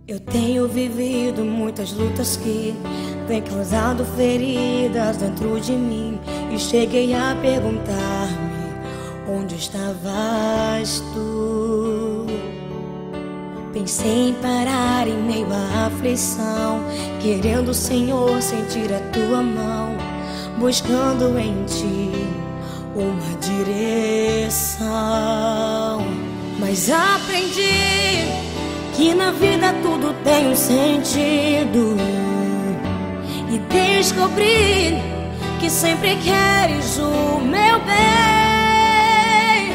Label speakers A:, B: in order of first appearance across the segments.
A: Eu tenho vivido muitas lutas que têm causado feridas dentro de mim, e cheguei a perguntar-me: onde estavas tu? Pensei em parar em meio à aflição, querendo, Senhor, sentir a tua mão, buscando em ti uma direção. Mas aprendi que na vida tudo tem um sentido, e descobri que sempre queres o meu bem,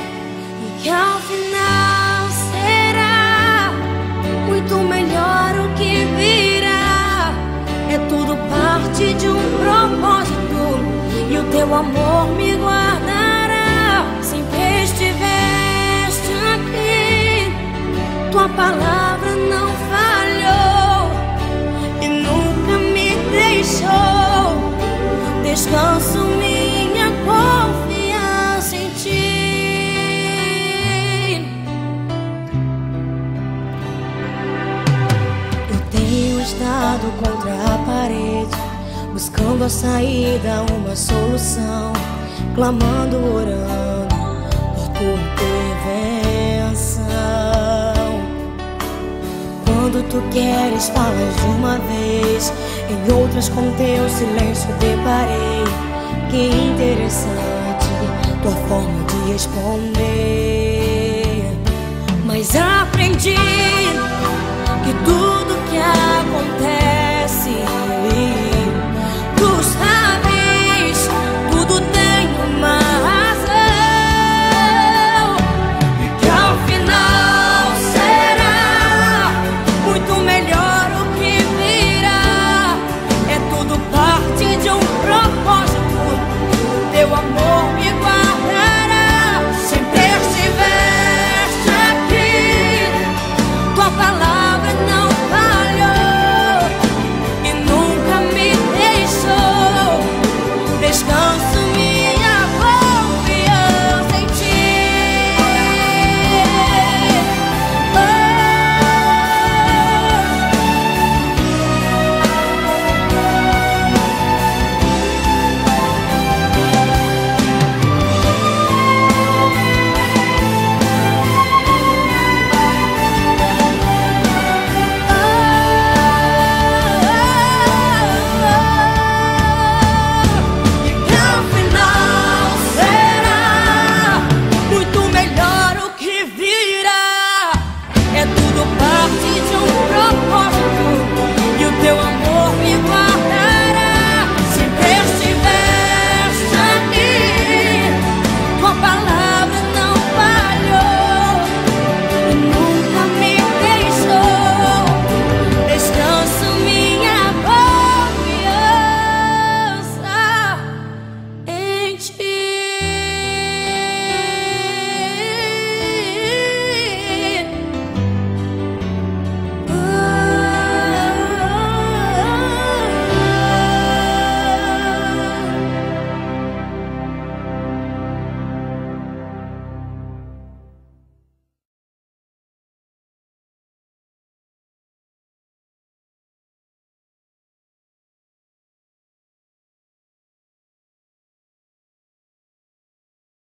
A: e que ao final será muito melhor o que virá. É tudo parte de um propósito, e o teu amor me guardará. Sempre estiveste aqui, tua palavra não falhou e nunca me deixou. Descanso minha confiança em ti. Eu tenho estado contra a parede, buscando a saída, uma solução, clamando, orando por tua intervenção. Quando tu queres, falas de uma vez, em outras com teu silêncio deparei. Que interessante tua forma de responder. Mas aprendi que tu